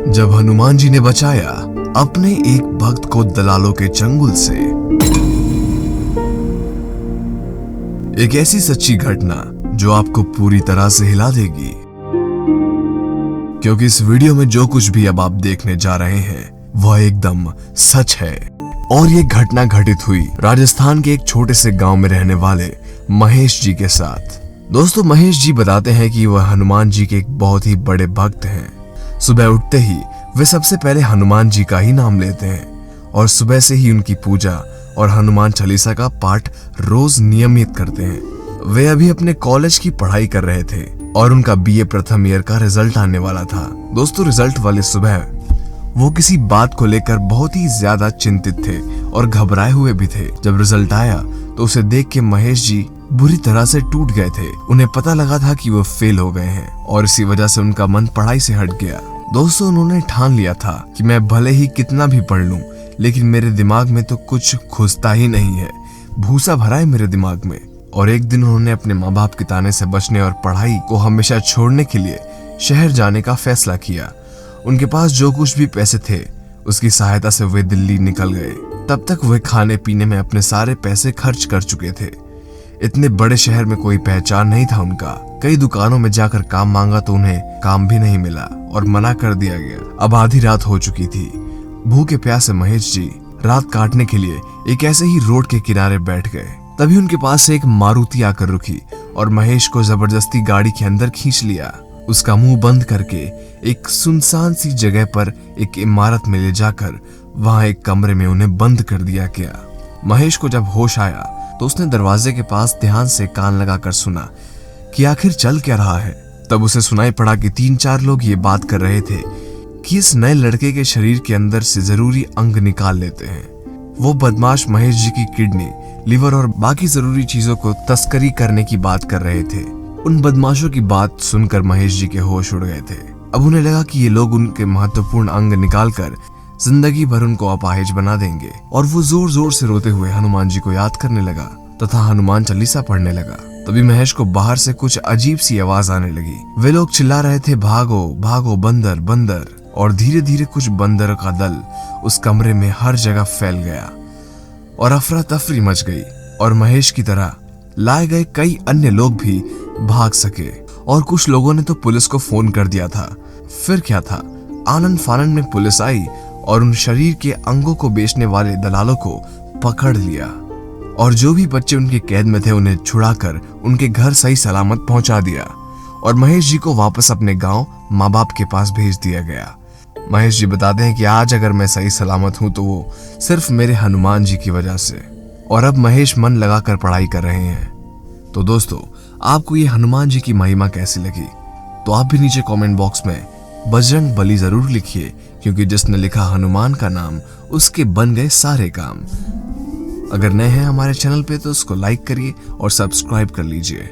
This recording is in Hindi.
जब हनुमान जी ने बचाया अपने एक भक्त को दलालों के चंगुल से। एक ऐसी सच्ची घटना जो आपको पूरी तरह से हिला देगी, क्योंकि इस वीडियो में जो कुछ भी अब आप देखने जा रहे हैं वह एकदम सच है। और ये घटना घटित हुई राजस्थान के एक छोटे से गांव में रहने वाले महेश जी के साथ। दोस्तों, महेश जी बताते हैं कि वह हनुमान जी के एक बहुत ही बड़े भक्त हैं। सुबह उठते ही वे सबसे पहले हनुमान जी का ही नाम लेते हैं और सुबह से ही उनकी पूजा और हनुमान चालीसा का पाठ रोज नियमित करते हैं। वे अभी अपने कॉलेज की पढ़ाई कर रहे थे और उनका बीए प्रथम ईयर का रिजल्ट आने वाला था। दोस्तों, रिजल्ट वाले सुबह वो किसी बात को लेकर बहुत ही ज्यादा चिंतित थे और घबराए हुए भी थे। जब रिजल्ट आया तो उसे देख के महेश जी बुरी तरह से टूट गए थे। उन्हें पता लगा था कि वो फेल हो गए हैं और इसी वजह से उनका मन पढ़ाई से हट गया। दोस्तों, उन्होंने ठान लिया था कि मैं भले ही कितना भी पढ़ लूं, लेकिन मेरे दिमाग में तो कुछ घुसता ही नहीं है, भूसा भरा है मेरे दिमाग में। और एक दिन उन्होंने अपने माँ बाप के ताने से बचने और पढ़ाई को हमेशा छोड़ने के लिए शहर जाने का फैसला किया। उनके पास जो कुछ भी पैसे थे उसकी सहायता से वे दिल्ली निकल गए। तब तक वे खाने पीने में अपने सारे पैसे खर्च कर चुके थे। इतने बड़े शहर में कोई पहचान नहीं था उनका। कई दुकानों में जाकर काम मांगा तो उन्हें काम भी नहीं मिला और मना कर दिया गया। अब आधी रात हो चुकी थी। भूखे प्यासे महेश जी रात काटने के लिए एक ऐसे ही रोड के किनारे बैठ गए। तभी उनके पास से एक मारुति आकर रुकी और महेश को जबरदस्ती गाड़ी के अंदर खींच लिया। उसका मुंह बंद करके एक सुनसान सी जगह पर एक इमारत में ले जाकर वहां एक कमरे में उन्हें बंद कर दिया गया। महेश को जब होश आया तो उसने दरवाजे के पास ध्यान से कान लगाकर सुना कि आखिर चल क्या रहा है। तब उसे सुनाई पड़ा कि 3-4 लोग ये बात कर रहे थे कि इस नए लड़के के शरीर के अंदर से जरूरी अंग निकाल लेते हैं। वो बदमाश महेश जी की किडनी, लिवर और बाकी जरूरी चीजों को तस्करी करने की बात कर रहे थे। उन बदमाशों की बात सुनकर महेश जी के होश उड़ गए थे। अब उन्हें लगा कि ये लोग उनके महत्वपूर्ण अंग निकालकर जिंदगी भर उनको अपाहिज बना देंगे। और वो जोर जोर से रोते हुए हनुमान जी को याद करने लगा तथा हनुमान चालीसा पढ़ने लगा। तभी महेश को बाहर से कुछ अजीब सी आवाज आने लगी। वे लोग चिल्ला रहे थे, भागो भागो बंदर बंदर। और धीरे धीरे कुछ बंदर का दल उस कमरे में हर जगह फैल गया और अफरा तफरी मच गई। और महेश की तरह लाए गए कई अन्य लोग भी भाग सके और कुछ लोगों ने तो पुलिस को फोन कर दिया था। फिर क्या था, आनंद फानंद में पुलिस आई और उन शरीर के अंगों को बेचने वाले दलालों को पकड़ लिया। और जो भी बच्चे उनके कैद में थे उन्हें छुड़ाकर उनके घर सही सलामत पहुंचा दिया और महेश जी को वापस अपने गांव माँ बाप के पास भेज दिया गया। महेश जी बताते हैं कि आज अगर मैं सही सलामत हूं तो वो सिर्फ मेरे हनुमान जी की वजह से। और अब महेश मन लगाकर पढ़ाई कर रहे हैं। तो दोस्तों, आपको ये हनुमान जी की महिमा कैसी लगी तो आप भी नीचे कमेंट बॉक्स में बजरंग बली जरूर लिखिए, क्योंकि जिसने लिखा हनुमान का नाम उसके बन गए सारे काम। अगर नए हैं हमारे चैनल पे तो उसको लाइक करिए और सब्सक्राइब कर लीजिए।